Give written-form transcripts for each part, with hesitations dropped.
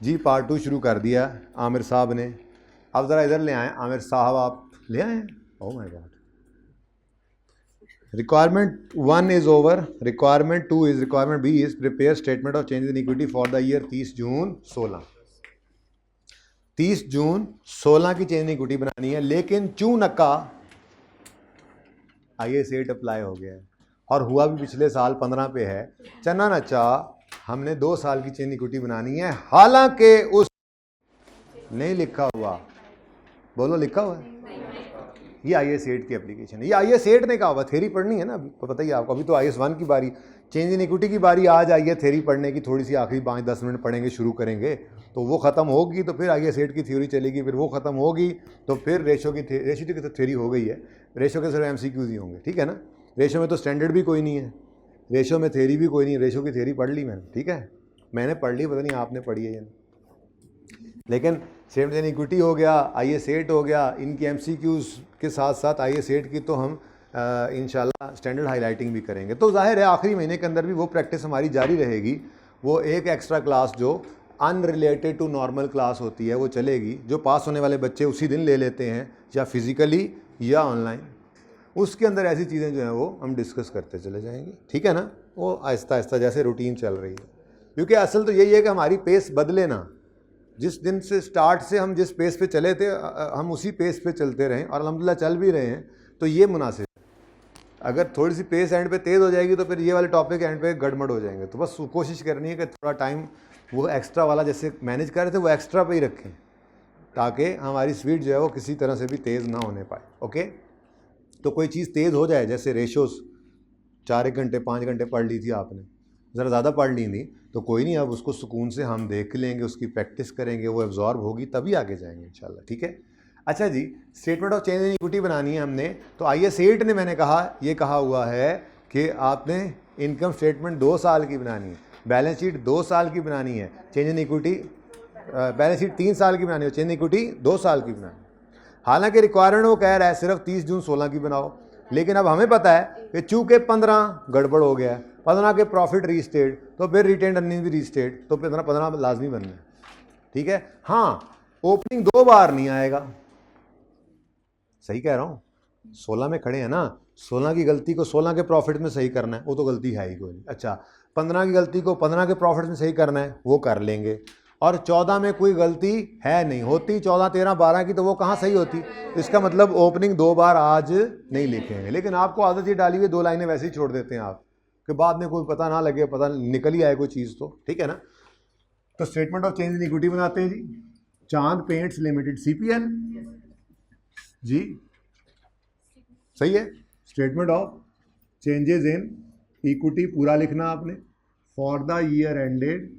जी part 2 शुरू कर दिया आमिर साहब ने। अब ज़रा इधर ले आए आमिर साहब, आप ले आए। Oh my god. Requirement 1 is over, requirement 2 is, requirement B is prepare statement of change in equity for the year 30 June 16। 30 June 16 की चेंज इन इक्विटी बनानी है, लेकिन चू नक्का IAS 8 अप्लाई हो गया है और हुआ भी पिछले साल 15 पे है। चना नचा हमने 2 साल की चेन इक्विटी बनानी है, हालांकि उस नहीं लिखा हुआ, बोलो लिखा हुआ है, ये IAS 8 की एप्लीकेशन है। ये IAS 8 ने कहा हुआ, थ्योरी पढ़नी है ना, पता ही आपको। अभी तो IAS 1 की बारी, चेंज इन इक्विटी की बारी आज आई है थ्योरी पढ़ने की, थोड़ी सी आखिरी 5-10 मिनट पढ़ेंगे, शुरू करेंगे, तो वो खत्म होगी तो फिर IAS 8 की थ्योरी चलेगी, फिर वो खत्म होगी तो फिर रेशो की तो थ्योरी हो गई है, रेशो के सिर्फ MCQs ही होंगे, ठीक है ना। रेशो में तो स्टैंडर्ड भी कोई नहीं है, रेशो में थ्योरी भी कोई नहीं है, रेशो की थ्योरी पढ़ ली मैंने, ठीक है, मैंने पढ़ ली, पता नहीं आपने पढ़ी है या नहीं। लेकिन सेम इन इक्विटी हो गया, IAS 8 हो गया, इनकी MCQs के साथ साथ IAS 8 की तो हम इंशाल्लाह स्टैंडर्ड हाईलाइटिंग भी करेंगे। तो जाहिर है आखिरी महीने के अंदर भी वो प्रैक्टिस हमारी जारी रहेगी। वो एक एक्स्ट्रा क्लास जो अनरिलेटेड टू नॉर्मल क्लास होती है वो चलेगी, जो पास होने वाले बच्चे उसी दिन ले लेते हैं, या फिज़िकली या ऑनलाइन। उसके अंदर ऐसी चीज़ें जो हैं वो हम डिस्कस करते चले जाएंगे, ठीक है ना। वो आहिस्ता आहिस्ता जैसे रूटीन चल रही है, क्योंकि असल तो यही है कि हमारी पेस बदले ना। जिस दिन से स्टार्ट से हम जिस पेस पे चले थे हम उसी पेस पे चलते रहें, और अल्हम्दुलिल्लाह चल भी रहे हैं, तो ये मुनासिब है। अगर थोड़ी सी पेस एंड पे तेज़ हो जाएगी तो फिर ये वाले टॉपिक एंड पे गड़बड़ हो जाएंगे। तो बस कोशिश करनी है कि थोड़ा टाइम वो एक्स्ट्रा वाला जैसे मैनेज कर रहे थे वो एक्स्ट्रा पे ही रखें, ताकि हमारी स्पीड जो है वो किसी तरह से भी तेज़ ना होने पाए। ओके, तो कोई चीज़ तेज़ हो जाए, जैसे रेशोज़ 4-1 घंटे 5 घंटे पढ़ ली थी आपने, ज़रा ज़्यादा पढ़ ली थी, तो कोई नहीं, अब उसको सुकून से हम देख लेंगे, उसकी प्रैक्टिस करेंगे, वो एब्जॉर्ब होगी तभी आगे जाएंगे इंशाल्लाह, ठीक है। अच्छा जी, statement of change in equity बनानी है हमने, तो IAS 8 ने मैंने कहा, ये कहा हुआ है कि आपने इनकम स्टेटमेंट 2 साल की बनानी है, बैलेंस शीट 2 साल की बनानी है, change in equity balance sheet 3 साल की बनानी है, चेंज इन इक्विटी 2 साल की बनानी है। हालांकि रिक्वायरमेंट वो कह रहा है सिर्फ 30 जून 16 की बनाओ, लेकिन अब हमें पता है कि चूंकि 15 गड़बड़ हो गया है, 15 के प्रॉफिट रीस्टेट, तो फिर रिटेन अर्निंग भी रीस्टेट, तो 15 लाजमी बनना है, ठीक है। हाँ, ओपनिंग 2 बार नहीं आएगा, सही कह रहा हूँ, 16 में खड़े हैं ना, 16 की गलती को 16 के प्रॉफिट में सही करना है, वो तो गलती है ही कोई नहीं। अच्छा, 15 की गलती को 15 के प्रॉफिट में सही करना है, वो कर लेंगे। और 14 में कोई गलती है नहीं होती, 14, 13, 12 की तो वो कहाँ सही होती। तो इसका मतलब ओपनिंग 2 बार आज नहीं लिखेंगे, लेकिन आपको आदत ये डाली हुई 2 लाइनें वैसे ही छोड़ देते हैं आप, कि बाद में कोई पता ना लगे, पता निकल ही आए कोई चीज़, तो ठीक है ना। तो statement of change in equity बनाते हैं जी, चांद पेंट्स लिमिटेड CPL जी, सही है। Statement of changes in equity पूरा लिखना आपने, फॉर द ईयर एंडेड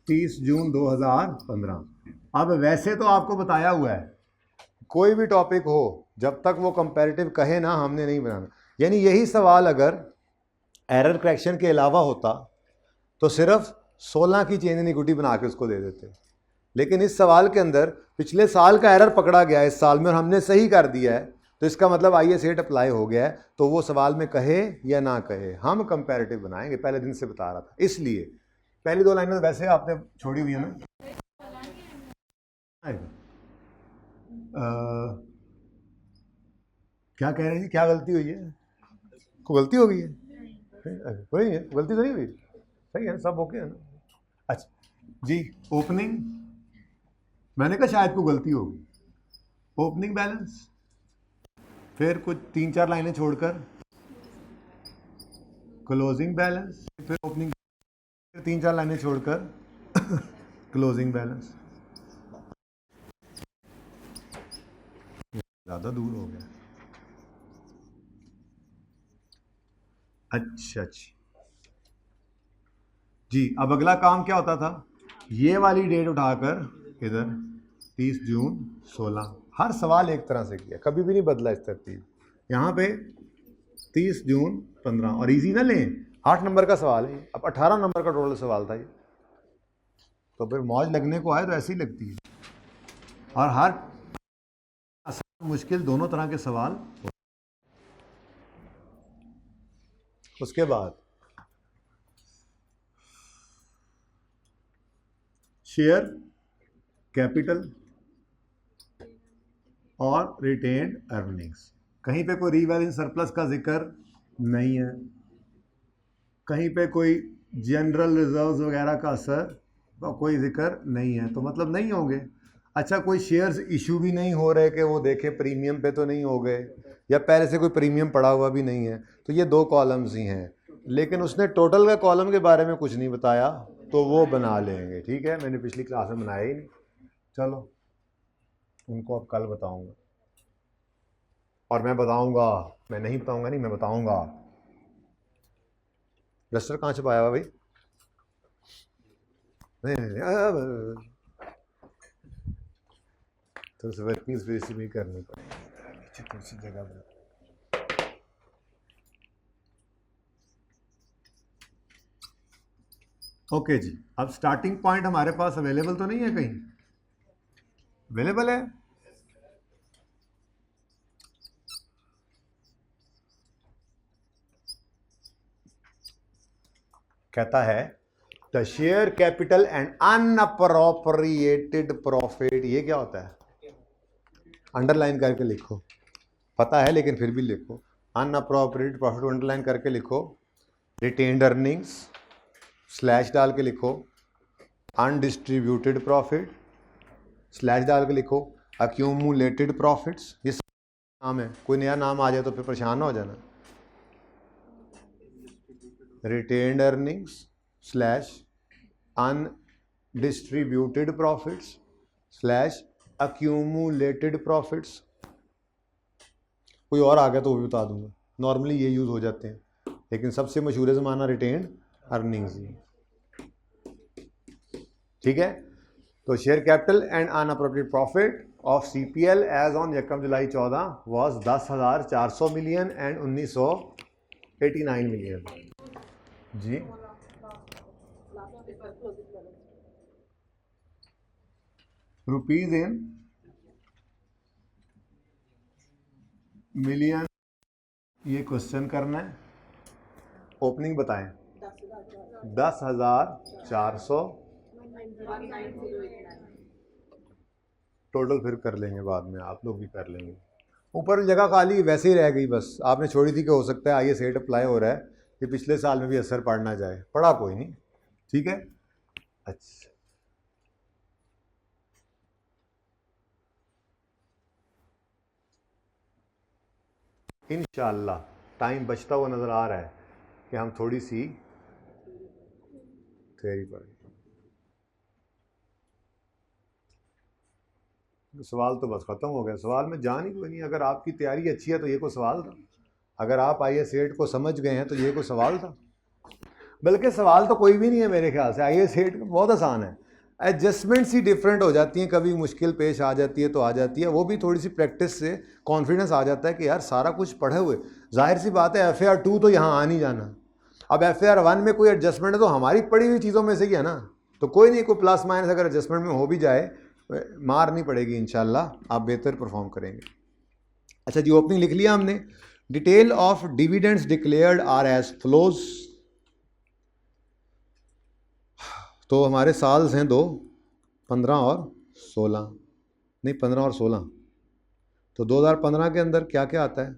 30 जून 2015। अब वैसे तो आपको बताया हुआ है, कोई भी टॉपिक हो जब तक वो कंपैरेटिव कहे ना, हमने नहीं बनाना। यानी यही सवाल अगर एरर करेक्शन के अलावा होता तो सिर्फ 16 की चेंज इन इक्विटी बना के उसको दे देते, लेकिन इस सवाल के अंदर पिछले साल का एरर पकड़ा गया है इस साल में और हमने सही कर दिया है, तो इसका मतलब IAS 8 अप्लाई हो गया है। तो वो सवाल में कहे या ना कहे, हम कंपैरेटिव बनाएंगे, पहले दिन से बता रहा था। इसलिए पहली 2 लाइनें वैसे आपने छोड़ी हुई है ना। क्या कह रहे हैं जी, क्या गलती हुई है, कोई गलती हो गई है? कोई नहीं है, गलती तो नहीं हुई, सही है, सब ओके है ना। अच्छा जी, ओपनिंग मैंने कहा शायद कोई गलती होगी, ओपनिंग बैलेंस, फिर कुछ 3-4 लाइनें छोड़कर क्लोजिंग बैलेंस, फिर ओपनिंग, 3-4 लाइनें छोड़कर क्लोजिंग बैलेंस। ज़्यादा दूर हो गया। अच्छा जी, अब अगला काम क्या होता था, ये वाली डेट उठाकर इधर 30 जून 16, हर सवाल एक तरह से किया, कभी भी नहीं बदला इस तरतीब। यहाँ पे 30 जून 15, और इजी ना लें, 8 नंबर का सवाल है, अब 18 नंबर का टोटल सवाल था ये, तो फिर मौज लगने को आए तो ऐसी लगती है। और हर मुश्किल दोनों तरह के सवाल। उसके बाद शेयर कैपिटल और रिटेन्ड अर्निंग्स। कहीं पे कोई रीवैल्यूएशन सरप्लस का जिक्र नहीं है, कहीं पे कोई जनरल रिजर्व्स वगैरह का असर तो कोई जिक्र नहीं है, तो मतलब नहीं होंगे। अच्छा, कोई शेयर्स इशू भी नहीं हो रहे कि वो देखे प्रीमियम पे तो नहीं हो गए, या पहले से कोई प्रीमियम पड़ा हुआ भी नहीं है, तो ये 2 कॉलम्स ही हैं। लेकिन उसने टोटल का कॉलम के बारे में कुछ नहीं बताया, तो वो बना लेंगे। ठीक है, मैंने पिछली क्लास में बनाया ही नहीं, चलो उनको अब कल बताऊंगा। और मैं बताऊंगा, मैं नहीं बताऊंगा, नहीं मैं बताऊंगा। रजिस्टर कहाँ छुपाया हुआ भाई? नहीं, तो उस वर्किंग स्पेस भी करनी पड़ेगी नीचे कुछ जगह पर। ओके जी, अब स्टार्टिंग पॉइंट हमारे पास अवेलेबल तो नहीं है कहीं? अवेलेबल है। कहता है the share capital and unappropriated profit. ये क्या होता है? अंडरलाइन करके लिखो, पता है लेकिन फिर भी लिखो। अनअप्रोप्रिएटेड प्रॉफिट अंडरलाइन करके लिखो। रिटेन्ड अर्निंग्स स्लैश डाल के लिखो। अनडिस्ट्रीब्यूटेड प्रॉफिट स्लैश डाल के लिखो। अक्यूमुलेटेड प्रॉफिट्स, ये नाम है, कोई नया नाम आ जाए तो फिर परेशान ना हो जाना। Retained earnings slash undistributed profits slash accumulated profits. कोई और आ गया तो वो भी बता दूंगा, नॉर्मली ये यूज हो जाते हैं, लेकिन सबसे मशहूर ज़माना रिटेन्ड अर्निंग्स ही। ठीक है, तो share capital and unappropriated profit of CPL as on 1 July 14 was 10,400 million and 1989 million. जी रुपीज इन मिलियन, ये क्वेश्चन करना है। ओपनिंग बताएं। 10,400, टोटल फिर कर लेंगे बाद में, आप लोग भी कर लेंगे। ऊपर जगह खाली वैसे ही रह गई, बस आपने छोड़ी थी कि हो सकता है आइए सेट अप्लाई हो रहा है कि पिछले साल में भी असर पड़ना जाए, पड़ा कोई नहीं। ठीक है, अच्छा इंशाल्लाह टाइम बचता हुआ नज़र आ रहा है कि हम थोड़ी सी थ्योरी पढ़ें। सवाल तो बस ख़त्म हो गया, सवाल में जान ही कोई नहीं। अगर आपकी तैयारी अच्छी है तो ये कोई सवाल था? अगर आप IAS 8 को समझ गए हैं तो ये कोई सवाल था? बल्कि सवाल तो कोई भी नहीं है मेरे ख्याल से। IAS 8 बहुत आसान है, एडजस्टमेंट्स ही डिफरेंट हो जाती हैं, कभी मुश्किल पेश आ जाती है तो आ जाती है, वो भी थोड़ी सी प्रैक्टिस से कॉन्फिडेंस आ जाता है कि यार सारा कुछ पढ़े हुए। जाहिर सी बात है FAR 2 तो यहाँ आ नहीं जाना, अब FAR 1 में कोई एडजस्टमेंट है तो हमारी पढ़ी हुई चीज़ों में से ही है ना, तो कोई नहीं, कोई प्लस माइनस अगर एडजस्टमेंट में हो भी जाए मार नहीं पड़ेगी, इंशाल्लाह आप बेहतर परफॉर्म करेंगे। अच्छा जी, ओपनिंग लिख लिया हमने। Detail of dividends declared are as follows. तो हमारे साल्स हैं 2, 15 और 16, नहीं 15 और 16। तो 2015 के अंदर क्या क्या आता है?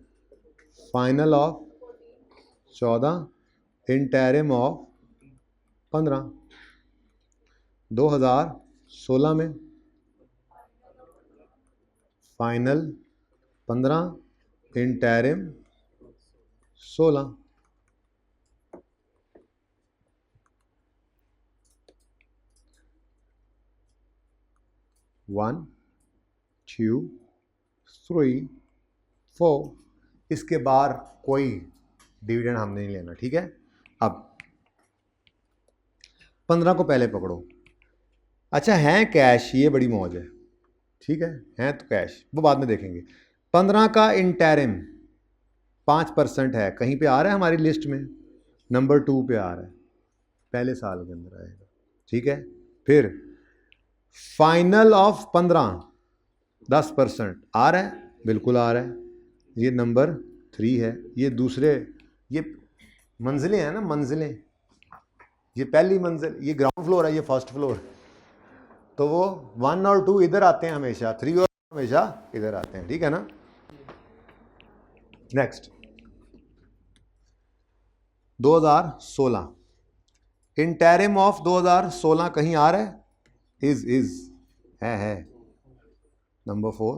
Final of 14, interim of 15। 2016 में फाइनल 15, इंटरिम 16। वन 2 3 4, इसके बाहर कोई डिविडेंड हम नहीं लेना। ठीक है, अब 15 को पहले पकड़ो। अच्छा है कैश, ये बड़ी मौज है। ठीक है तो कैश वो बाद में देखेंगे। 15 का इंटरिम 5% है, कहीं पे आ रहा है हमारी लिस्ट में, नंबर 2 पे आ रहा है, पहले साल के अंदर आएगा। ठीक है, फिर फाइनल ऑफ 15 10% आ रहा है, बिल्कुल आ रहा है, ये नंबर 3 है। ये दूसरे, ये मंजिलें हैं ना, मंजिलें, ये पहली मंजिल, ये ग्राउंड फ्लोर है, ये फर्स्ट फ्लोर। तो वो 1 और 2 इधर आते हैं हमेशा, 3 और हमेशा इधर आते हैं, ठीक है ना। नेक्स्ट 2016, इंटरिम ऑफ 2016 कहीं आ रहा है? इज है। Number 4,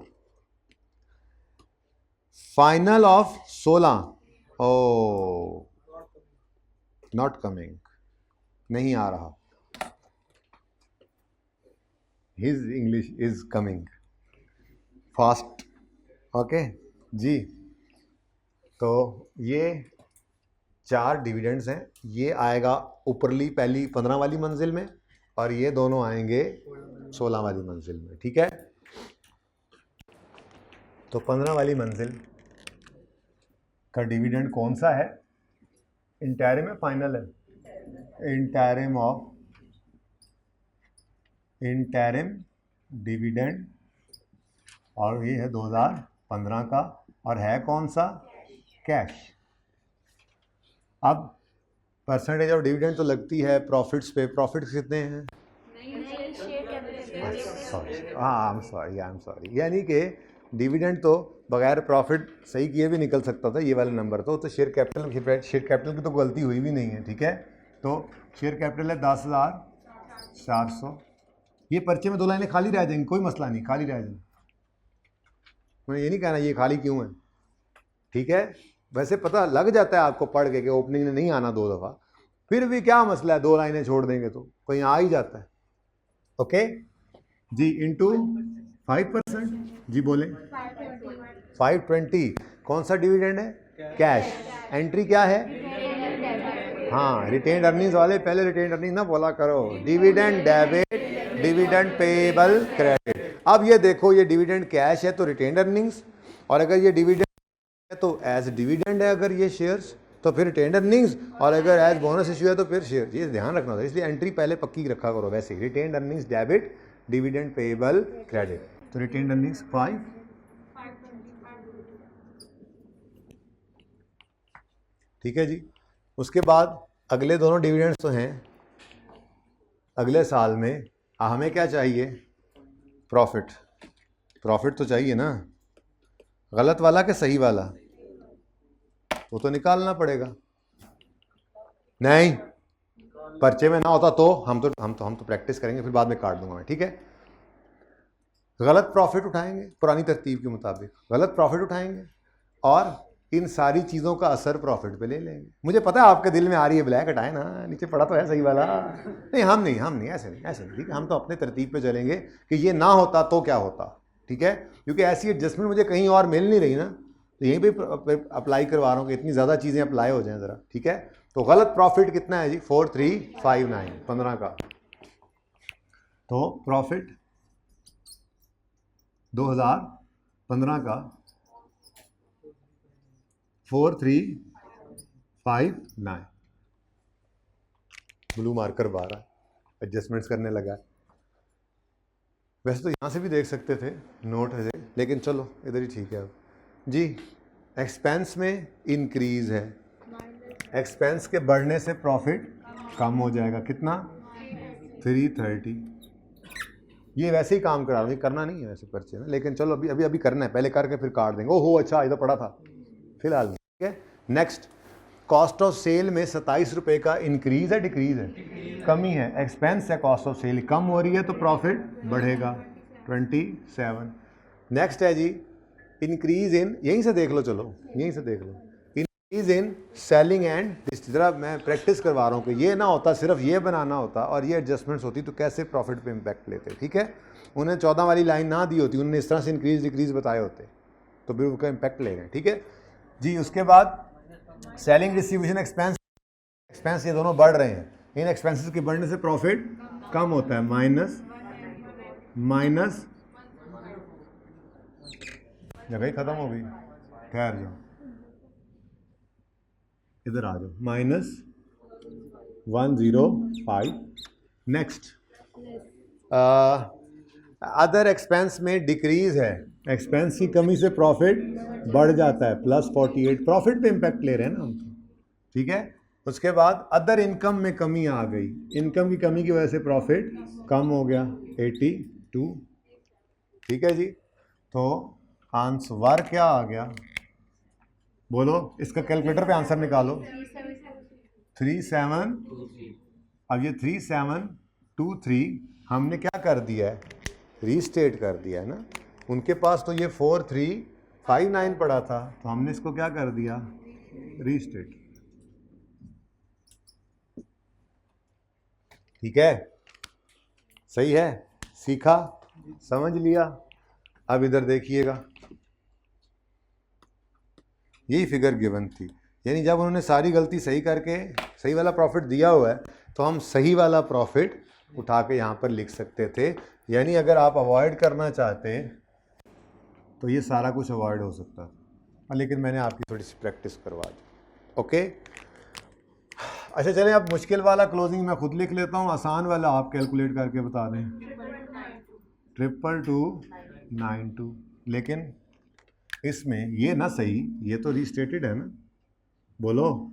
final of 16, oh not coming, नहीं आ रहा। His English is coming fast, okay जी। तो ये 4 डिविडेंड्स हैं, ये आएगा ऊपरली पहली 15 वाली मंजिल में और ये दोनों आएंगे 16 वाली मंजिल में, ठीक है। तो 15 वाली मंजिल का डिविडेंड कौन सा है? इंटरिम है, फाइनल है? इंटरिम डिविडेंड, और ये है 2015 का, और है कौन सा? कैश। अब परसेंटेज ऑफ डिविडेंड तो लगती है प्रॉफिट्स पे, प्रॉफिट्स कितने हैं? सॉरी, आई एम सॉरी, यानी कि डिविडेंड तो बगैर प्रॉफिट सही किए भी निकल सकता था, ये वाला नंबर तो शेयर कैपिटल की तो गलती हुई भी नहीं है, ठीक है। तो शेयर कैपिटल है 10,400। ये पर्चे में 2 लाइनें खाली रह जाएंगी, कोई मसला नहीं, खाली रह जाएंगी, मुझे ये नहीं कहना ये खाली क्यों है, ठीक है। वैसे पता लग जाता है आपको पढ़ के कि ओपनिंग में नहीं आना 2 दफ़ा, फिर भी क्या मसला है, 2 लाइनें छोड़ देंगे तो कहीं आ ही जाता है, ओके जी। इंटू 5%, जी बोले 520। कौन सा डिविडेंड है? कैश। एंट्री क्या है? हाँ, रिटेन्ड अर्निंग्स वाले पहले रिटेन्ड अर्निंग ना बोला करो, dividend debit, dividend payable credit. अब ये देखो, ये डिविडेंड कैश है तो रिटेन्ड अर्निंग्स, और अगर ये डिविडेंड है तो एज डिविडेंड है, अगर ये शेयर्स तो फिर रिटेन्ड अर्निंग्स, और अगर एज बोनस इशू है तो फिर शेयर। ये ध्यान रखना था, इसलिए एंट्री पहले पक्की रखा करो। वैसे retained earnings debit, dividend payable credit, तो रिटेन्ड अर्निंग्स 5, ठीक है जी। उसके बाद अगले दोनों डिविडेंड्स तो हैं अगले साल में, हमें क्या चाहिए? प्रॉफिट। प्रॉफिट तो चाहिए ना, गलत वाला कि सही वाला, वो तो निकालना पड़ेगा। नहीं, पर्चे में ना होता तो हम तो प्रैक्टिस करेंगे, फिर बाद में काट दूंगा मैं, ठीक है। गलत प्रॉफिट उठाएंगे, पुरानी तरतीब के मुताबिक गलत प्रॉफिट उठाएंगे, और इन सारी चीज़ों का असर प्रॉफिट पे ले लेंगे। मुझे पता है आपके दिल में आ रही है ब्लैक हटाए ना, नीचे पड़ा तो है सही वाला। नहीं, हम नहीं, ऐसे नहीं, ठीक है। हम तो अपने तरतीब पे चलेंगे कि ये ना होता तो क्या होता, ठीक है। क्योंकि ऐसी एडजस्टमेंट मुझे कहीं और मिल नहीं रही ना, तो यहीं पे अप्लाई करवा रहा हूँ कि इतनी ज़्यादा चीज़ें अप्लाई हो जाएं ज़रा, ठीक है। तो गलत प्रॉफिट कितना है जी? 4359, 15 का। तो प्रॉफिट 2015 का 4359, ब्लू मार्कर 12 एडजस्टमेंट्स करने लगा। वैसे तो यहाँ से भी देख सकते थे नोट है, लेकिन चलो इधर ही ठीक है अब जी। एक्सपेंस में इंक्रीज है, एक्सपेंस के बढ़ने से प्रॉफिट कम हो जाएगा, कितना? 330। ये वैसे ही काम करा रहा हूँ, करना नहीं है वैसे पर्चे में, लेकिन चलो अभी करना है, पहले करके फिर काट देंगे। ओहो अच्छा, ये तो पड़ा था, फिलहाल नहीं, ठीक है। नेक्स्ट, कॉस्ट ऑफ सेल में 27 रुपये का इंक्रीज है, डिक्रीज है? कमी है। एक्सपेंस है, कॉस्ट ऑफ सेल कम हो रही है तो प्रॉफिट बढ़ेगा, 27। नेक्स्ट है जी इंक्रीज इन, यहीं से देख लो, चलो यहीं से देख लो, increase in selling and distribution. मैं प्रैक्टिस करवा रहा हूँ कि ये ना होता, सिर्फ ये बनाना होता और ये एडजस्टमेंट्स होती तो कैसे प्रॉफिट पे इम्पैक्ट लेते, ठीक है। उन्हें 14 वाली लाइन ना दी होती, उन्होंने इस तरह से इंक्रीज डिक्रीज बताए होते तो फिर उनका इम्पैक्ट ले गए, ठीक है जी। उसके बाद सेलिंग डिस्ट्रीब्यूशन एक्सपेंस, ये दोनों बढ़ रहे हैं, इन एक्सपेंसेस के बढ़ने से प्रॉफिट कम होता है, माइनस जगह ही खत्म हो गई, ठहर जाओ, इधर आ जाओ, -105। नेक्स्ट, अदर एक्सपेंस में डिक्रीज है, एक्सपेंस की कमी से प्रॉफिट बढ़ जाता है, +48। प्रॉफिट पे इम्पैक्ट ले रहे हैं ना हम, ठीक है। उसके बाद अदर इनकम में कमी आ गई, इनकम की कमी की वजह से प्रॉफिट कम हो गया 82। ठीक है जी, तो आंसर क्या आ गया, बोलो, इसका कैलकुलेटर पे आंसर निकालो। 37, अब ये 3723 हमने क्या कर दिया है, रीस्टेट कर दिया है ना। उनके पास तो ये 4359 पड़ा था, तो हमने इसको क्या कर दिया, रीस्टेट। ठीक है, सही है, सीखा, समझ लिया। अब इधर देखिएगा, यही फिगर गिवन थी, यानी जब उन्होंने सारी गलती सही करके सही वाला प्रॉफिट दिया हुआ है तो हम सही वाला प्रॉफिट उठा के यहाँ पर लिख सकते थे। यानी अगर आप अवॉइड करना चाहते तो ये सारा कुछ अवॉइड हो सकता था, लेकिन मैंने आपकी थोड़ी सी प्रैक्टिस करवा दी। ओके, अच्छा चलें, अब मुश्किल वाला क्लोजिंग मैं खुद लिख लेता हूँ, आसान वाला आप कैलकुलेट करके बता दें। 22292, लेकिन इसमें ये ना सही, ये तो रीस्टेटेड है ना, बोलो,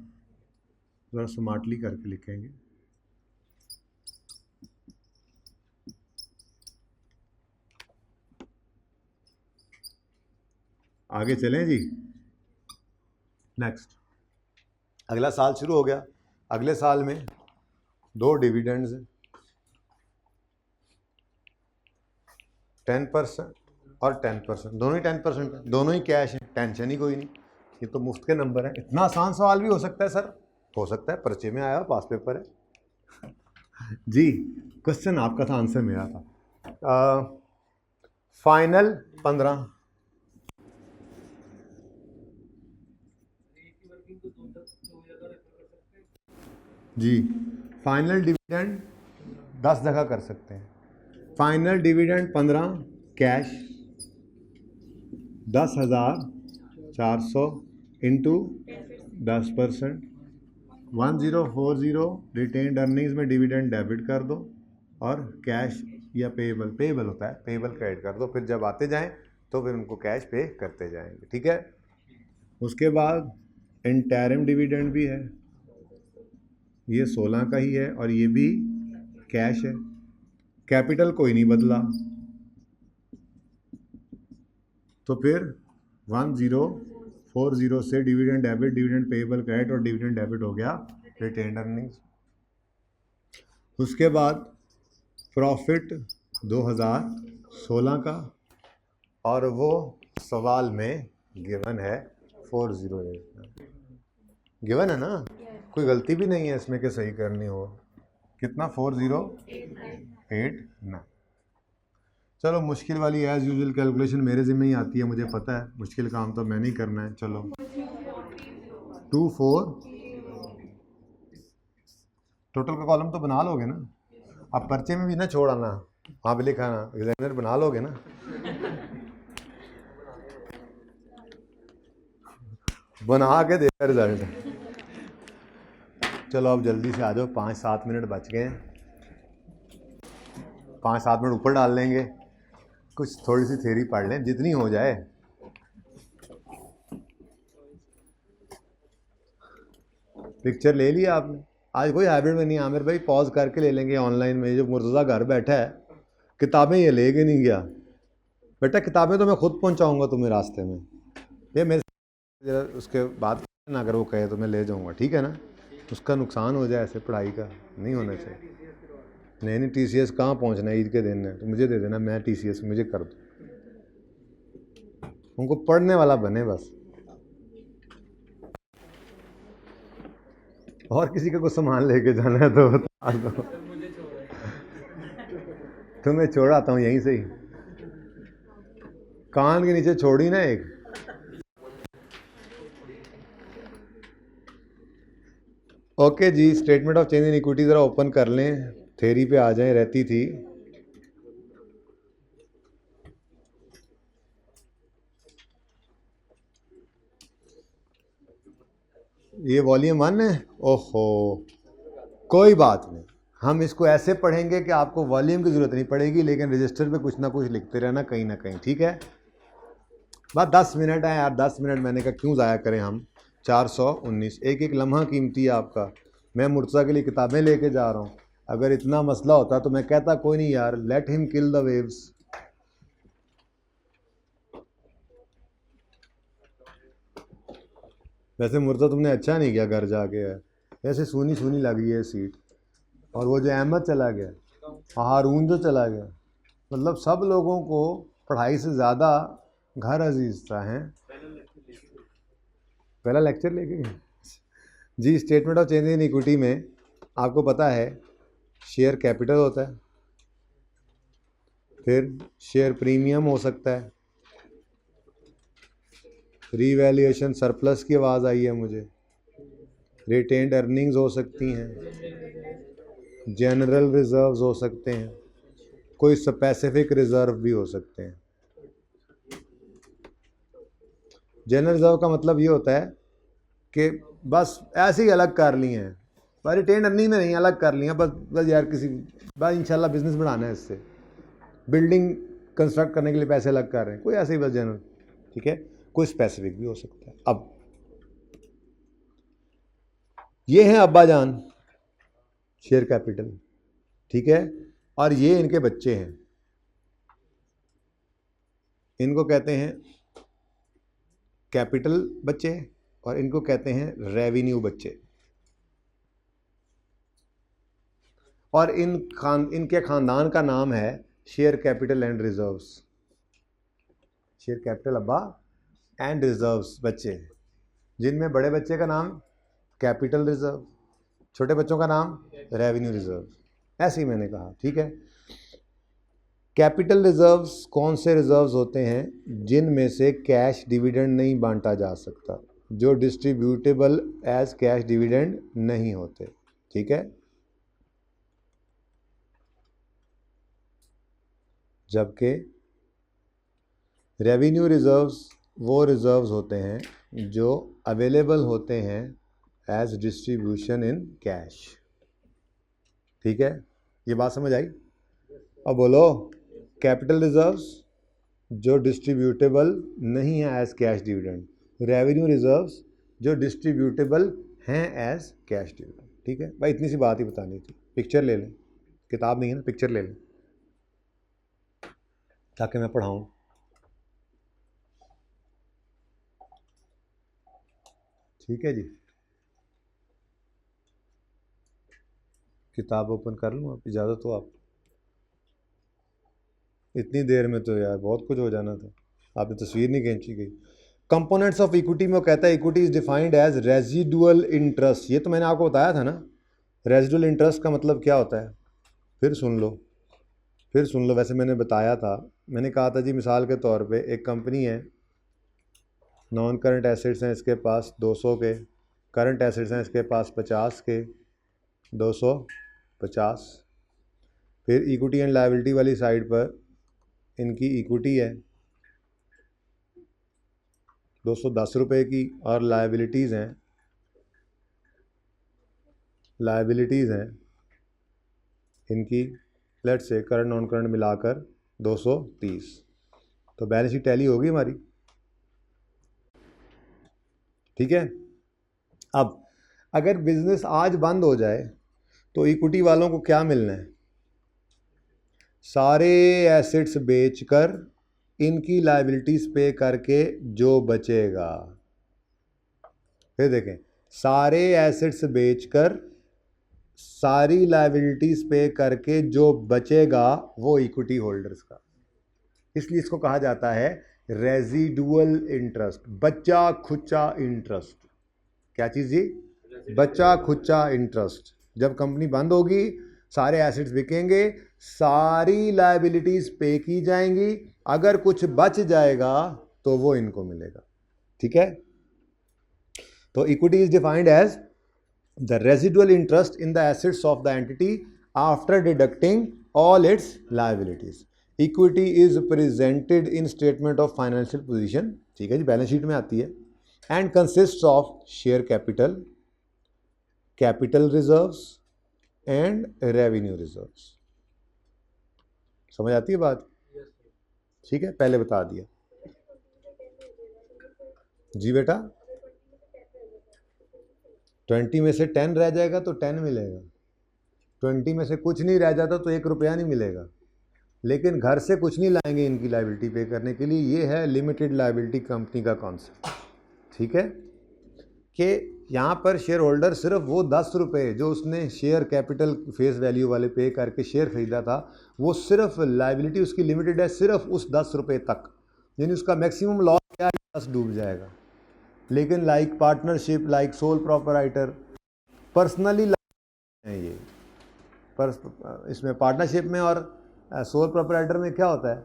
ज़रा स्मार्टली करके लिखेंगे। आगे चलें जी, नेक्स्ट, अगला साल शुरू हो गया। अगले साल में 2 डिविडेंड्स हैं, 10% और 10%, दोनों ही 10%, दोनों ही कैश हैं, टेंशन ही कोई नहीं, ये तो मुफ्त के नंबर है। इतना आसान सवाल भी हो सकता है सर, हो सकता है, पर्चे में आया, पास पेपर है जी। क्वेश्चन आपका था, आंसर मेरा था। फाइनल 15, जी, फाइनल डिविडेंड 10 जगह कर सकते हैं। Final dividend 15 cash, 10,400 into 10%, 1040 retained earnings में डिविडेंड डेबिट कर दो और कैश या पेबल होता है, पेबल क्रेडिट कर दो, फिर जब आते जाएं तो फिर उनको कैश पे करते जाएंगे। ठीक है, उसके बाद इंटरिम डिविडेंड भी है, ये 16 का ही है और ये भी कैश है, कैपिटल कोई नहीं बदला, तो फिर 1040 से dividend debit, dividend payable credit और डिविडेंड डेबिट हो गया रिटेन्ड अर्निंग्स। उसके बाद प्रॉफिट 2016 का, और वो सवाल में गिवन है 408, गिवन है ना, कोई गलती भी नहीं है इसमें कि सही करनी हो। कितना, 4089। चलो, मुश्किल वाली एज यूजुअल कैलकुलेशन मेरे ज़िम्मे ही आती है, मुझे पता है, मुश्किल काम तो मैंने ही करना है। चलो, 24 टोटल का कॉलम तो बना लोगे ना, अब पर्चे में भी ना छोड़ आना, वहाँ भी लिखा ना, एग्जामिनर बना लोगे ना। बना के देखा रिजल्ट। चलो अब जल्दी से आ जाओ, 5-7 मिनट बच गए हैं, 5-7 मिनट ऊपर डाल लेंगे, कुछ थोड़ी सी थ्योरी पढ़ लें, जितनी हो जाए। पिक्चर ले लिया आपने, आज कोई हैबिट में नहीं, आमिर भाई पॉज करके ले लेंगे ऑनलाइन में। जो मुर्तज़ा घर बैठा है, किताबें ये लेके नहीं गया, बेटा किताबें तो मैं खुद पहुंचाऊंगा तुम्हें रास्ते में, ये मेरे उसके बाद ना अगर वो कहे तो मैं ले जाऊंगा, ठीक है ना, उसका नुकसान हो जाए, ऐसे पढ़ाई का नहीं होना चाहिए। नहीं TCS कहाँ पहुँचना है, ईद के दिन है तो मुझे दे देना, मैं TCS मुझे कर दूँ, उनको पढ़ने वाला बने बस, और किसी का कुछ सामान लेके जाना है तो बता दो, तुम्हें छोड़ाता हूँ यहीं से ही, कान के नीचे छोड़ी ना एक। ओके जी, statement of change in equity ज़रा ओपन कर लें, थ्योरी पे आ जाए, रहती थी। ये वॉल्यूम 1 है, ओहो कोई बात नहीं, हम इसको ऐसे पढ़ेंगे कि आपको वॉल्यूम की ज़रूरत नहीं पड़ेगी, लेकिन रजिस्टर पे कुछ ना कुछ लिखते रहना कहीं ना कहीं, ठीक है। बस 10 मिनट है यार, 10 मिनट मैंने कहा क्यों ज़ाया करें हम, 419। एक एक लम्हा कीमती है आपका। मैं मुर्तज़ा के लिए किताबें लेके जा रहा हूँ। अगर इतना मसला होता तो मैं कहता कोई नहीं यार, let him kill the waves. वैसे मुर्तज़ा तुमने अच्छा नहीं किया घर जाके, है ऐसे सूनी सूनी लगी है सीट। और वो जो अहमद चला गया, हारून जो चला गया, मतलब सब लोगों को पढ़ाई से ज़्यादा घर अजीज था। हैं पहला लेक्चर लेके गए जी। Statement of change in equity में आपको पता है शेयर कैपिटल होता है, फिर शेयर प्रीमियम हो सकता है, रीवैल्यूएशन सरप्लस की आवाज़ आई है मुझे, रिटेन्ड अर्निंग्स हो सकती हैं, जनरल रिजर्व्स हो सकते हैं, कोई स्पेसिफिक रिजर्व भी हो सकते हैं। जनरल रिजर्व का मतलब ये होता है कि बस ऐसे ही अलग कर लिए हैं, बस रिटेन्ड अर्निंग में नहीं, अलग कर लिया, बस यार किसी बस इंशाल्लाह बिजनेस बढ़ाना है, इससे बिल्डिंग कंस्ट्रक्ट करने के लिए पैसे अलग कर रहे हैं, कोई ऐसे ही बस जनरल। ठीक है, कोई स्पेसिफिक भी हो सकता है। अब ये हैं अब्बा जान शेयर कैपिटल, ठीक है, और ये इनके बच्चे हैं, इनको कहते हैं कैपिटल बच्चे, और इनको कहते हैं रेवेन्यू बच्चे। और इनके खानदान का नाम है share capital and reserves. Share capital अब्बा एंड रिजर्व्स बच्चे, जिनमें बड़े बच्चे का नाम कैपिटल रिजर्व, छोटे बच्चों का नाम रेवेन्यू रिजर्व। ऐसे ही मैंने कहा, ठीक है। कैपिटल रिजर्व्स कौन से रिजर्व्स होते हैं? जिनमें से कैश डिविडेंड नहीं बांटा जा सकता, जो डिस्ट्रीब्यूटेबल एज कैश डिविडेंड नहीं होते, ठीक है। जबकि रेवेन्यू रिजर्व्स वो रिजर्व्स होते हैं जो अवेलेबल होते हैं एज डिस्ट्रीब्यूशन इन कैश, ठीक है। ये बात समझ आई? अब बोलो, कैपिटल रिजर्व्स जो डिस्ट्रीब्यूटेबल नहीं है as cash dividend, revenue reserves जो डिस्ट्रीब्यूटेबल हैं एज कैश डिविडेंड, ठीक है भाई। इतनी सी बात ही बतानी थी। पिक्चर ले लें, किताब नहीं है ना, पिक्चर ले लें ताकि मैं पढ़ाऊँ। ठीक है जी, किताब ओपन कर लूँ? आप इजाज़त हो? आप इतनी देर में तो यार बहुत कुछ हो जाना था, आपने तस्वीर नहीं खींची गई। कंपोनेंट्स ऑफ इक्विटी में वो कहता है equity is defined as residual interest. ये तो मैंने आपको बताया था ना, रेजिडुअल इंटरेस्ट का मतलब क्या होता है। फिर सुन लो, फिर सुन लो। वैसे मैंने बताया था, मैंने कहा था जी, मिसाल के तौर पे एक कंपनी है, नॉन करंट एसेट्स हैं इसके पास 200 के, करंट एसेट्स हैं इसके पास 50 के, 250। फिर इक्विटी एंड लायबिलिटी वाली साइड पर इनकी इक्विटी है 210 रुपये की, और लायबिलिटीज़ हैं इनकी, लेट से करंट नॉन करंट मिलाकर 230। तो बैलेंस शीट टैली होगी हमारी, ठीक है। अब अगर बिजनेस आज बंद हो जाए तो इक्विटी वालों को क्या मिलना है? सारे एसेट्स बेचकर इनकी लायबिलिटीज पे करके जो बचेगा, फिर देखें, सारे एसेट्स बेचकर सारी लायबिलिटीज पे करके जो बचेगा वो इक्विटी होल्डर्स का। इसलिए इसको कहा जाता है रेजिडुअल इंटरेस्ट, बच्चा खुच्चा इंटरेस्ट। क्या चीज़ जी? बच्चा खुच्चा इंटरेस्ट। जब कंपनी बंद होगी, सारे एसेट्स बिकेंगे, सारी लायबिलिटीज पे की जाएंगी, अगर कुछ बच जाएगा तो वो इनको मिलेगा, ठीक है। तो equity is defined as the residual interest in the assets of the entity after deducting all its liabilities. Equity is presented in statement of financial position, ठीक है जी, बैलेंस शीट में आती है, and consist of share capital, capital reserves and revenue reserves. समझ आती है बात? ठीक है, पहले बता दिया जी बेटा। 20 में से 10 रह जाएगा तो 10 मिलेगा, 20 में से कुछ नहीं रह जाता तो 1 रुपया नहीं मिलेगा। लेकिन घर से कुछ नहीं लाएंगे इनकी लायबिलिटी पे करने के लिए। ये है लिमिटेड लायबिलिटी कंपनी का कॉन्सेप्ट, ठीक है, कि यहाँ पर शेयर होल्डर सिर्फ वो 10 रुपये जो उसने शेयर कैपिटल फेस वैल्यू वाले पे करके शेयर खरीदा था, वो सिर्फ लायबिलिटी उसकी लिमिटेड है सिर्फ उस 10 रुपये तक, यानी उसका मैक्सिमम लॉस क्या है, 10 डूब जाएगा। लेकिन like partnership, like sole proprietor, personally है ये पर इसमें पार्टनरशिप में और सोल प्रोपराइटर में क्या होता है,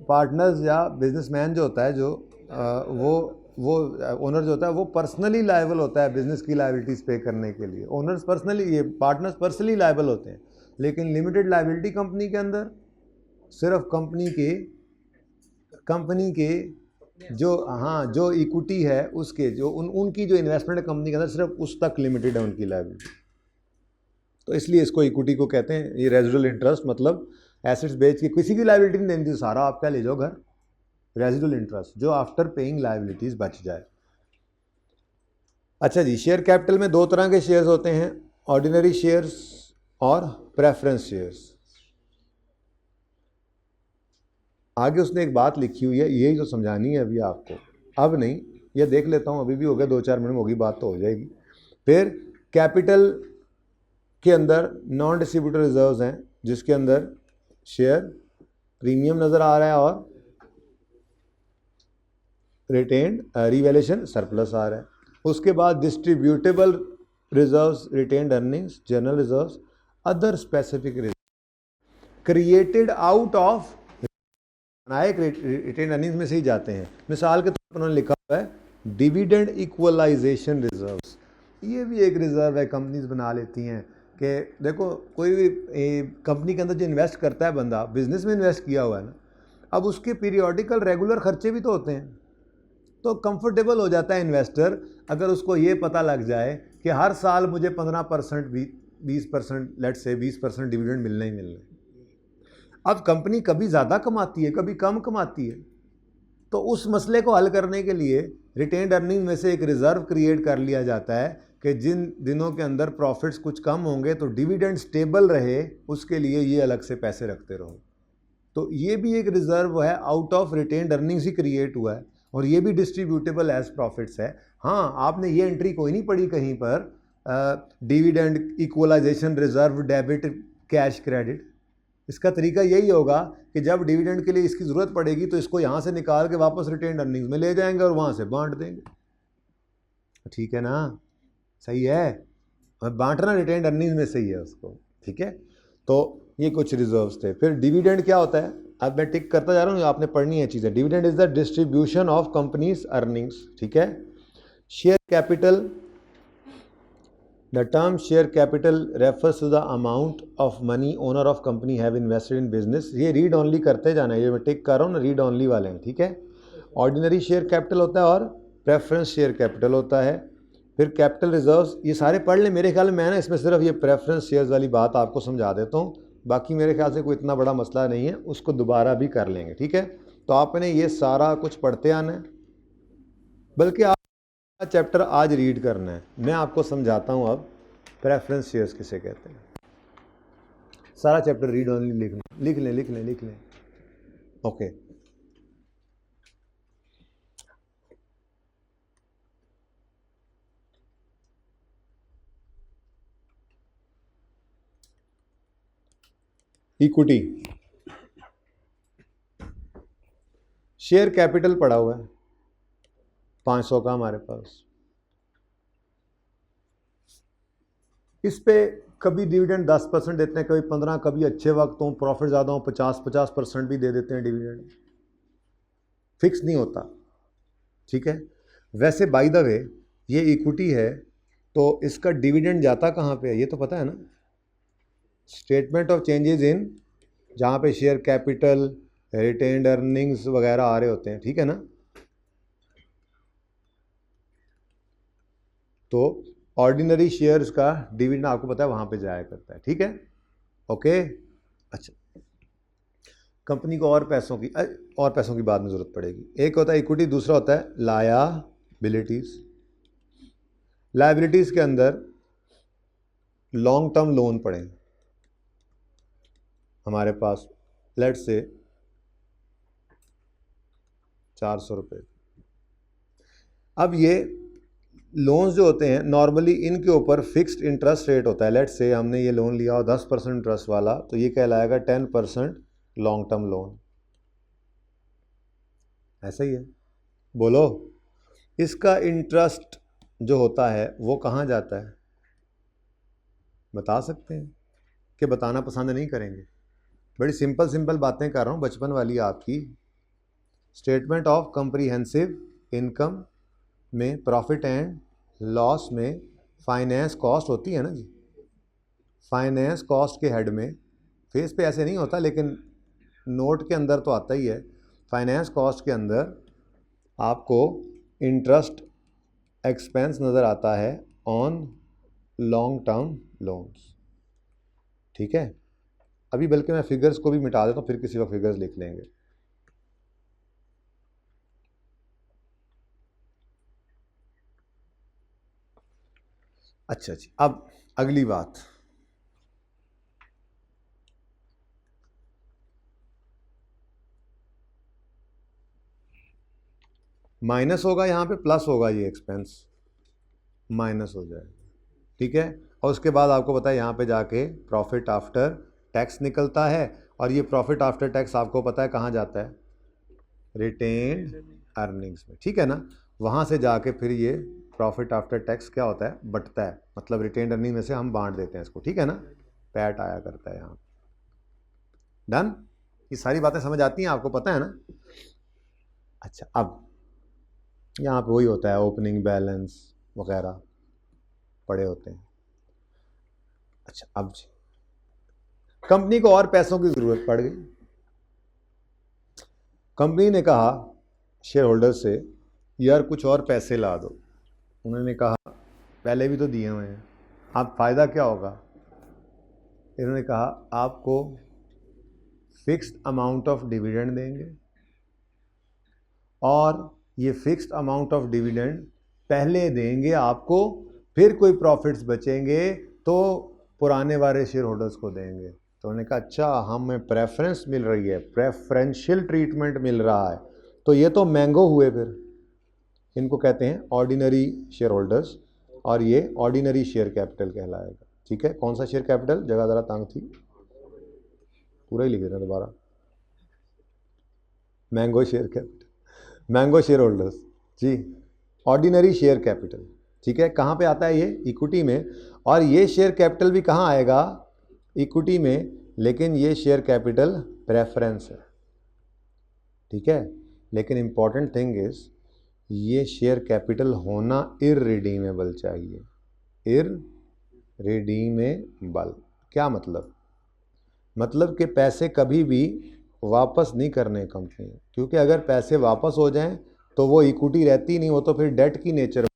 पार्टनर्स या बिजनेसमैन जो होता है, जो वो ओनर जो होता है वो पर्सनली लायबल होता है बिजनेस की लायबिलिटीज़ पे करने के लिए। ओनर्स पर्सनली, ये पार्टनर्स पर्सनली लायबल होते हैं। लेकिन लिमिटेड लायबिलिटी कंपनी के अंदर सिर्फ कंपनी के जो इक्विटी है उसके जो उनकी जो इन्वेस्टमेंट कंपनी के अंदर सिर्फ उस तक लिमिटेड है उनकी लायबिलिटी। तो इसलिए इसको इक्विटी को कहते हैं। ये रेजिडुअल इंटरेस्ट मतलब एसेट्स बेच के किसी की लायबिलिटी नहीं देनी थी, सारा आप क्या ले जाओ घर, रेजिडुअल इंटरेस्ट जो आफ्टर पेइंग लायबिलिटीज बच जाए। अच्छा जी, शेयर कैपिटल में 2 तरह के शेयर्स होते हैं, ऑर्डिनरी शेयर्स और प्रेफरेंस शेयर्स। आगे उसने एक बात लिखी हुई है, यही जो समझानी है अभी आपको, अब नहीं, ये देख लेता हूँ, अभी भी हो गया 2-4 मिनट में होगी, बात तो हो जाएगी। फिर कैपिटल के अंदर नॉन डिस्ट्रीब्यूटर रिजर्व्स हैं, जिसके अंदर शेयर प्रीमियम नज़र आ रहा है और रिटेन्ड रिवैल्यूएशन सरप्लस आ रहा है। उसके बाद distributable reserves, retained earnings, general reserves, other specific reserve created out of retained earnings में से ही जाते हैं। मिसाल के तौर पर उन्होंने लिखा हुआ है डिविडेंड इक्वलाइजेशन रिजर्व्स। ये भी एक रिजर्व है, कंपनीज बना लेती हैं कि देखो कोई भी कंपनी के अंदर जो इन्वेस्ट करता है बंदा, बिजनेस में इन्वेस्ट किया हुआ है ना, अब उसके पीरियोडिकल रेगुलर खर्चे भी तो होते हैं। तो कंफर्टेबल हो जाता है इन्वेस्टर अगर उसको ये पता लग जाए कि हर साल मुझे 15%, 20%, लेट से 20% डिविडेंड मिलना ही मिलना है। अब कंपनी कभी ज़्यादा कमाती है, कभी कम कमाती है, तो उस मसले को हल करने के लिए रिटेन्ड अर्निंग में से एक रिज़र्व क्रिएट कर लिया जाता है कि जिन दिनों के अंदर प्रॉफिट्स कुछ कम होंगे तो डिविडेंड स्टेबल रहे, उसके लिए ये अलग से पैसे रखते रहो। तो ये भी एक रिज़र्व है, out of retained earnings he create हुआ है, और ये भी डिस्ट्रीब्यूटेबल एज प्रॉफिट्स है। हाँ, आपने ये एंट्री कोई नहीं पढ़ी कहीं पर, dividend equalisation reserve debit cash credit. इसका तरीका यही होगा कि जब डिविडेंड के लिए इसकी ज़रूरत पड़ेगी तो इसको यहाँ से निकाल के वापस रिटेन्ड अर्निंग्स में ले जाएंगे और वहाँ से बांट देंगे। ठीक है ना, सही है, बांटना रिटेन्ड अर्निंग्स में सही है उसको, ठीक है। तो ये कुछ रिजर्व्स थे। फिर डिविडेंड क्या होता है, अब मैं टिक करता जा रहा हूँ, आपने पढ़नी है चीज़ें। Dividend is the distribution of company's earnings, ठीक है। Share capital, the term share capital refers to the amount of money owner of company have invested in business. ये रीड ऑनली करते जाना है, ये मैं टिक कर रहा हूँ ना, रीड ऑनली वाले हैं, ठीक है। ऑर्डिनरी शेयर कैपिटल होता है और प्रेफरेंस शेयर कैपिटल होता है। फिर कैपिटल रिजर्व्स, ये सारे पढ़ लें। मेरे ख्याल में मैं ना इसमें सिर्फ ये प्रेफरेंस शेयर्स वाली बात आपको समझा देता हूँ, बाकी मेरे ख्याल से कोई इतना बड़ा मसला नहीं है, उसको दोबारा भी कर लेंगे, ठीक है। तो आपने ये सारा कुछ पढ़ते आना है, बल्कि आप चैप्टर आज रीड करना है। मैं आपको समझाता हूँ अब प्रेफरेंस शेयर्स किसे कहते हैं। सारा चैप्टर रीड ऑनली लिख लें। ओके, इक्विटी, शेयर कैपिटल पड़ा हुआ है 500 का हमारे पास, इस पे कभी डिविडेंड 10% देते हैं, कभी 15%, कभी अच्छे वक्त हो प्रॉफिट ज़्यादा हो 50% भी दे देते हैं डिविडेंड, फिक्स नहीं होता, ठीक है। वैसे बाय द वे ये इक्विटी है तो इसका डिविडेंड जाता कहाँ पे है ये तो पता है ना, स्टेटमेंट ऑफ चेंजेस इन, जहाँ पे शेयर कैपिटल, रिटेन्ड अर्निंग्स वगैरह आ रहे होते हैं, ठीक है ना। तो ऑर्डिनरी शेयर्स का डिविडेंड आपको पता है वहाँ पे जाया करता है, ठीक है, ओके। अच्छा, कंपनी को और पैसों की बाद में ज़रूरत पड़ेगी। एक होता है इक्विटी, दूसरा होता है लायाबिलिटीज़। लायबिलिटीज़ के अंदर लॉन्ग टर्म लोन पड़े हमारे पास, लेट से 400 रुपये। अब ये लोन्स जो होते हैं नॉर्मली इनके ऊपर फिक्स्ड इंटरेस्ट रेट होता है। लेट से हमने ये लोन लिया और 10% इंटरेस्ट वाला, तो ये कहलाएगा 10% लॉन्ग टर्म लोन। ऐसा ही है, बोलो। इसका इंटरेस्ट जो होता है वो कहाँ जाता है, बता सकते हैं कि बताना पसंद नहीं करेंगे? बड़ी सिंपल सिंपल बातें कर रहा हूँ, बचपन वाली आपकी। स्टेटमेंट ऑफ कंप्रीहेंसिव इनकम में प्रॉफिट एंड लॉस में फाइनेंस कॉस्ट होती है ना जी। फाइनेंस कॉस्ट के हेड में, फेस पे ऐसे नहीं होता लेकिन नोट के अंदर तो आता ही है। फाइनेंस कॉस्ट के अंदर आपको इंटरेस्ट एक्सपेंस नज़र आता है ऑन लॉन्ग टर्म लोन्स। ठीक है, अभी बल्कि मैं फिगर्स को भी मिटा देता हूँ, फिर किसी वक्त फिगर्स लिख लेंगे। अच्छा जी, अब अगली बात, माइनस होगा यहाँ पे, प्लस होगा, ये एक्सपेंस माइनस हो जाएगा। ठीक है, और उसके बाद आपको पता है यहाँ पे जाके प्रॉफिट आफ्टर टैक्स निकलता है, और ये प्रॉफिट आफ्टर टैक्स आपको पता है कहाँ जाता है, रिटेन्ड अर्निंग्स में। ठीक है ना, वहाँ से जाके फिर ये प्रॉफिट आफ्टर टैक्स क्या होता है, बटता है, मतलब रिटेन्ड अर्निंग में से हम बांट देते हैं इसको। ठीक है ना, पैट आया करता है यहाँ। डन, ये सारी बातें समझ आती हैं, आपको पता है ना। अच्छा, अब यहाँ पे वही होता है, ओपनिंग बैलेंस वगैरह पड़े होते हैं। अच्छा, अब जी कंपनी को और पैसों की ज़रूरत पड़ गई। कंपनी ने कहा शेयर होल्डर से, यार कुछ और पैसे ला दो। उन्होंने कहा पहले भी तो दिए हुए हैं, आप फ़ायदा क्या होगा? इन्होंने कहा आपको फिक्स्ड अमाउंट ऑफ डिविडेंड देंगे, और ये फिक्स्ड अमाउंट ऑफ डिविडेंड पहले देंगे आपको, फिर कोई प्रॉफिट्स बचेंगे तो पुराने वाले शेयर होल्डर्स को देंगे। तो उन्होंने कहा अच्छा, हमें प्रेफरेंस मिल रही है, प्रेफरेंशियल ट्रीटमेंट मिल रहा है, तो ये तो मैंगो हुए। फिर इनको कहते हैं ऑर्डिनरी शेयर होल्डर्स, और ये ऑर्डिनरी शेयर कैपिटल कहलाएगा। ठीक है, कौन सा शेयर कैपिटल, जगह ज़रा तंग थी, पूरा ही लिख देना दोबारा, mango share capital, mango shareholders जी, ऑर्डिनरी शेयर कैपिटल। ठीक है, कहाँ पे आता है ये, इक्विटी में, और ये शेयर कैपिटल भी कहाँ आएगा, इक्विटी में, लेकिन ये शेयर कैपिटल प्रेफरेंस है। ठीक है, लेकिन इंपॉर्टेंट थिंग इज ये शेयर कैपिटल होना इररिडीमेबल चाहिए। इररिडीमेबल क्या मतलब, मतलब कि पैसे कभी भी वापस नहीं करने कंपनी, क्योंकि अगर पैसे वापस हो जाएं तो वो इक्विटी रहती नहीं, वो तो फिर डेट की नेचर।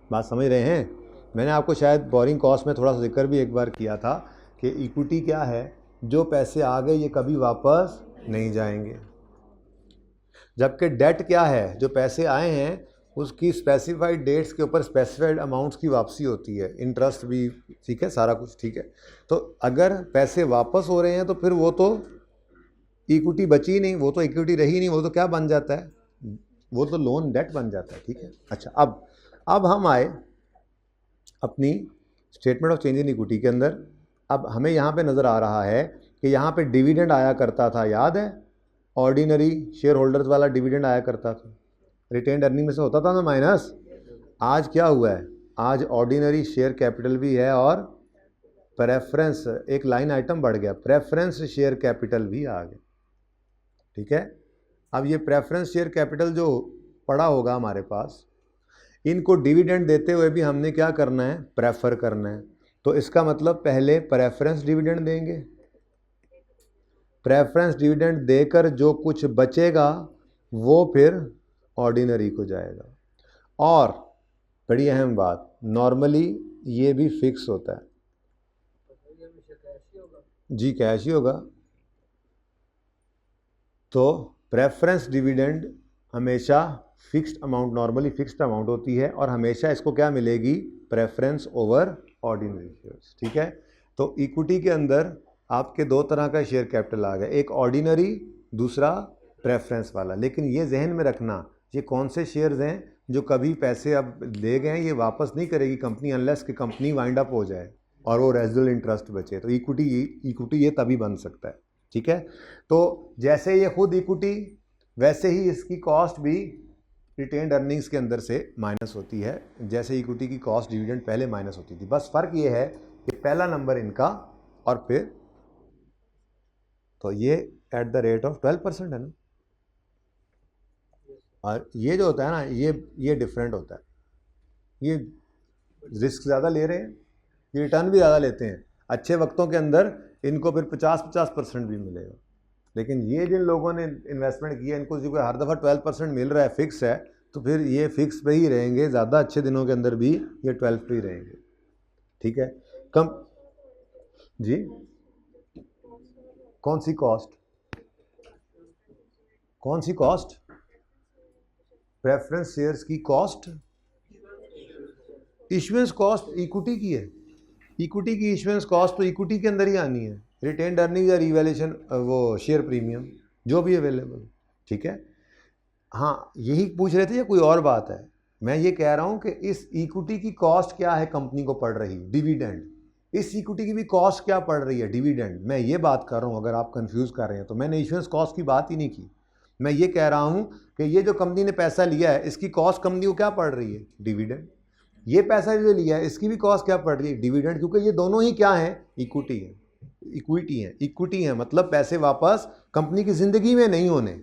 बात समझ रहे हैं? मैंने आपको शायद बोरिंग कॉस्ट में थोड़ा सा जिक्र भी एक बार किया था कि इक्विटी क्या है, जो पैसे आ गए ये कभी वापस नहीं जाएंगे। जबकि डेट क्या है, जो पैसे आए हैं उसकी स्पेसिफाइड डेट्स के ऊपर स्पेसिफाइड अमाउंट्स की वापसी होती है, इंटरेस्ट भी, ठीक है, सारा कुछ ठीक है। तो अगर पैसे वापस हो रहे हैं तो फिर वो तो इक्विटी बची नहीं, वो तो इक्विटी रही नहीं, वो तो क्या बन जाता है, वो तो लोन डेट बन जाता है। ठीक है, अच्छा, अब हम आए अपनी statement of change in equity के अंदर। अब हमें यहाँ पे नज़र आ रहा है कि यहाँ पे डिविडेंड आया करता था, याद है, ऑर्डिनरी शेयर होल्डर्स वाला डिविडेंड आया करता था, रिटेन्ड अर्निंग में से होता था ना माइनस। आज क्या हुआ है, आज ऑर्डिनरी शेयर कैपिटल भी है और प्रेफरेंस, एक लाइन आइटम बढ़ गया, प्रेफरेंस शेयर कैपिटल भी आ गया। ठीक है, अब ये प्रेफरेंस शेयर कैपिटल जो पड़ा होगा हमारे पास, इनको डिविडेंड देते हुए भी हमने क्या करना है, प्रेफर करना है। तो इसका मतलब पहले प्रेफरेंस डिविडेंड देंगे, प्रेफरेंस डिविडेंड देकर जो कुछ बचेगा वो फिर ऑर्डिनरी को जाएगा। और बड़ी अहम बात, नॉर्मली ये भी फिक्स होता है जी, कैश ही होगा। तो प्रेफरेंस डिविडेंड हमेशा fixed amount, normally fixed amount होती है और हमेशा इसको क्या मिलेगी, प्रेफरेंस ओवर ऑर्डिनरी शेयर्स। ठीक है, तो इक्विटी के अंदर आपके दो तरह का शेयर कैपिटल आ गया, एक ऑर्डिनरी, दूसरा प्रेफरेंस वाला। लेकिन ये जहन में रखना, ये कौन से शेयर्स हैं जो कभी पैसे अब ले गए ये वापस नहीं करेगी कंपनी, अनलेस कि कंपनी वाइंड अप हो जाए और वो रेजिडुअल इंटरेस्ट बचे। तो इक्विटी ये तभी बन सकता है। ठीक है, तो जैसे ये खुद इक्विटी, वैसे ही इसकी कॉस्ट भी रिटेन्ड अर्निंग्स के अंदर से माइनस होती है। जैसे इक्विटी की कॉस्ट डिविडेंड पहले माइनस होती थी, बस फ़र्क ये है कि पहला नंबर इनका और फिर तो ये एट द रेट ऑफ 12% है ना, और ये जो होता है ना ये डिफरेंट होता है। ये रिस्क ज़्यादा ले रहे हैं, ये रिटर्न भी ज़्यादा लेते हैं। अच्छे वक्तों के अंदर इनको फिर 50% भी मिलेगा। लेकिन ये जिन लोगों ने इन्वेस्टमेंट किया, इनको जो हर दफ़ा 12% मिल रहा है, फिक्स है, तो फिर ये फिक्स पे ही रहेंगे, ज़्यादा अच्छे दिनों के अंदर भी ये 12 पे ही रहेंगे। ठीक है, कम जी, कौन सी कॉस्ट, कौन सी कॉस्ट, प्रेफरेंस शेयर्स की कॉस्ट, इश्यूएंस कॉस्ट इक्विटी की है। इक्विटी की इश्यूएंस कॉस्ट तो इक्विटी के अंदर ही आनी है, रिटेन्ड अर्निंग या रिवैल्यूएशन, वो शेयर प्रीमियम जो भी अवेलेबल। ठीक है, हाँ यही पूछ रहे थे या कोई और बात है? मैं ये कह रहा हूँ कि इस इक्विटी की कॉस्ट क्या है कंपनी को पड़ रही, डिविडेंड। इस इक्विटी की भी कॉस्ट क्या पड़ रही है, डिविडेंड। मैं ये बात कर रहा हूँ, अगर आप कंफ्यूज कर रहे हैं तो मैंने इश्यूएंस कॉस्ट की बात ही नहीं की। मैं ये कह रहा हूँ कि ये जो कंपनी ने पैसा लिया है, इसकी कॉस्ट कंपनी को क्या पड़ रही है, डिविडेंड। ये पैसा जो लिया है, इसकी भी कॉस्ट क्या पड़ रही है, डिविडेंड। क्योंकि ये दोनों ही क्या है, इक्विटी है। इक्विटी है मतलब पैसे वापस कंपनी की जिंदगी में नहीं होने।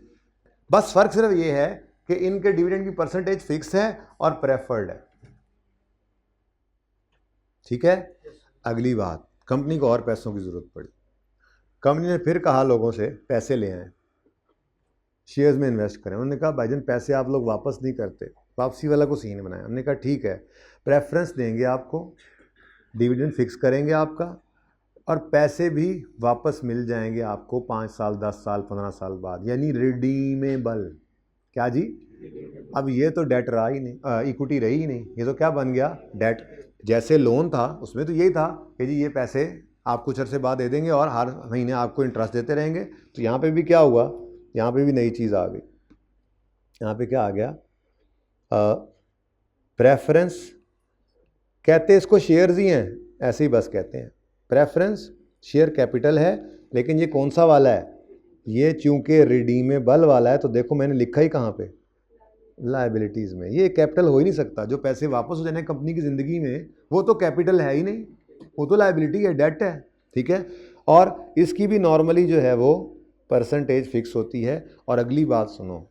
बस फर्क सिर्फ ये है कि इनके डिविडेंड की परसेंटेज फिक्स है और प्रेफर्ड है। ठीक है, अगली बात, कंपनी को और पैसों की जरूरत पड़ी। कंपनी ने फिर कहा लोगों से पैसे ले आए, शेयर्स में इन्वेस्ट करें। उन्होंने कहा भाईजान पैसे आप लोग वापस नहीं करते, वापसी वाला को सीन बनाया। हमने कहा ठीक है, प्रेफरेंस देंगे आपको, डिविडेंड फिक्स करेंगे आपका, और पैसे भी वापस मिल जाएंगे आपको 5 साल 10 साल 15 साल बाद, यानी रिडीमेबल। क्या जी, अब ये तो डेट रहा ही नहीं, इक्विटी रही ही नहीं, ये तो क्या बन गया, डेट। जैसे लोन था उसमें तो यही था कि जी ये पैसे आप कुछ अरसे बाद दे देंगे और हर महीने आपको इंटरेस्ट देते रहेंगे। तो यहाँ पे भी क्या हुआ, यहाँ पे भी नई चीज़ आ गई। यहाँ पे क्या आ गया, प्रेफरेंस, कहते इसको शेयर्स ही हैं, ऐसे ही बस कहते हैं। प्रेफरेंस शेयर कैपिटल है, लेकिन ये कौन सा वाला है, ये चूंकि रिडीमेबल वाला है, तो देखो मैंने लिखा ही कहाँ पे, लायबिलिटीज़ में। ये कैपिटल हो ही नहीं सकता, जो पैसे वापस हो जाने कंपनी की ज़िंदगी में, वो तो कैपिटल है ही नहीं, वो तो लायबिलिटी है, डेट है। ठीक है, और इसकी भी नॉर्मली जो है वो परसेंटेज फिक्स होती है। और अगली बात सुनो,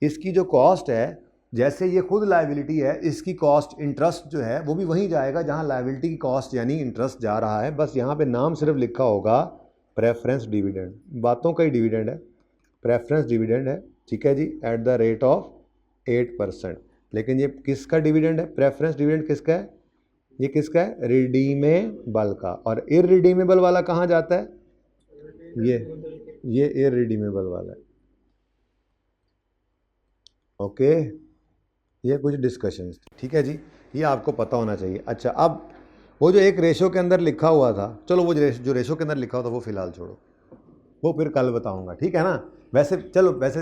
इसकी जो कॉस्ट है, जैसे ये खुद लायबिलिटी है, इसकी कॉस्ट इंटरेस्ट जो है वो भी वहीं जाएगा जहां लायबिलिटी की कॉस्ट यानी इंटरेस्ट जा रहा है। बस यहाँ पे नाम सिर्फ लिखा होगा प्रेफरेंस डिविडेंड, बातों का ही डिविडेंड है, प्रेफरेंस डिविडेंड है। ठीक है जी, एट द रेट ऑफ 8%। लेकिन ये किसका डिविडेंड है, प्रेफरेंस डिविडेंड किसका है, ये किसका है, रिडीमेबल का। और इररिडीमेबल वाला कहाँ जाता है, ये इररिडीमेबल वाला है। ओके, ये कुछ डिस्कशंस। ठीक है जी, ये आपको पता होना चाहिए। अच्छा, अब वो जो एक रेशो के अंदर लिखा हुआ था, चलो वो जो रेशो के अंदर लिखा हुआ था वो फिलहाल छोड़ो, वो फिर कल बताऊंगा। ठीक है ना, वैसे चलो, वैसे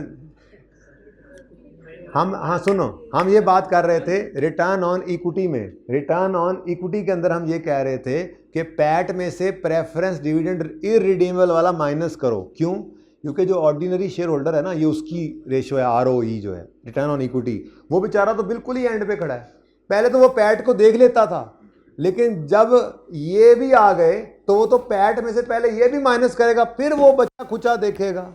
हम, हाँ सुनो, हम ये बात कर रहे थे रिटर्न ऑन इक्विटी में। रिटर्न ऑन इक्विटी के अंदर हम ये कह रहे थे कि पैट में से प्रेफरेंस डिविडेंड इररिडीमेबल वाला माइनस करो। क्यों, क्योंकि जो ऑर्डिनरी शेयर होल्डर है ना, ये उसकी रेशो है, ROE जो है, रिटर्न ऑन इक्विटी। वो बेचारा तो बिल्कुल ही एंड पे खड़ा है। पहले तो वो पैट को देख लेता था, लेकिन जब ये भी आ गए तो वो तो पैट में से पहले ये भी माइनस करेगा, फिर वो बचा खुचा देखेगा,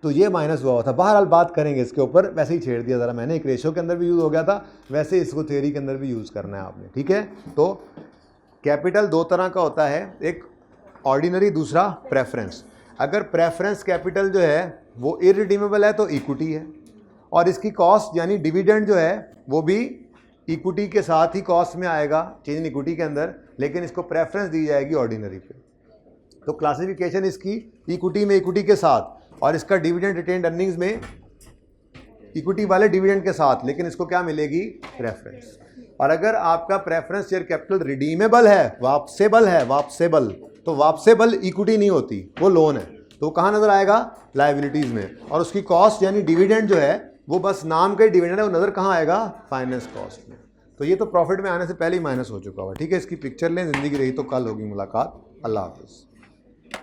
तो ये माइनस हुआ था। बहरहाल बात करेंगे इसके ऊपर, वैसे ही छेड़ दिया ज़रा मैंने, एक रेशो के अंदर भी यूज़ हो गया था, वैसे इसको थ्योरी के अंदर भी यूज़ करना है आपने। ठीक है, तो कैपिटल दो तरह का होता है, एक ऑर्डिनरी, दूसरा प्रेफरेंस। अगर प्रेफरेंस कैपिटल जो है वो इररिडीमेबल है तो इक्विटी है, और इसकी कॉस्ट यानी डिविडेंड जो है वो भी इक्विटी के साथ ही कॉस्ट में आएगा, चेंज इन इक्विटी के अंदर, लेकिन इसको प्रेफरेंस दी जाएगी ऑर्डिनरी पे। तो क्लासिफिकेशन इसकी इक्विटी में इक्विटी के साथ, और इसका डिविडेंड रिटेन्ड अर्निंग्स में इक्विटी वाले डिविडेंड के साथ, लेकिन इसको क्या मिलेगी, प्रेफरेंस। और अगर आपका प्रेफरेंस शेयर कैपिटल रिडीमेबल है, वापसेबल, तो वापसेबल इक्विटी नहीं होती, वो लोन है, तो कहाँ नजर आएगा, लायबिलिटीज में। और उसकी कॉस्ट यानी डिविडेंड जो है वो बस नाम का ही डिविडेंड है, वो नजर कहाँ आएगा, फाइनेंस कॉस्ट में। तो ये तो प्रॉफिट में आने से पहले ही माइनस हो चुका हुआ। ठीक है, इसकी पिक्चर लें, जिंदगी रही तो कल होगी मुलाकात। अल्लाह हाफिज़।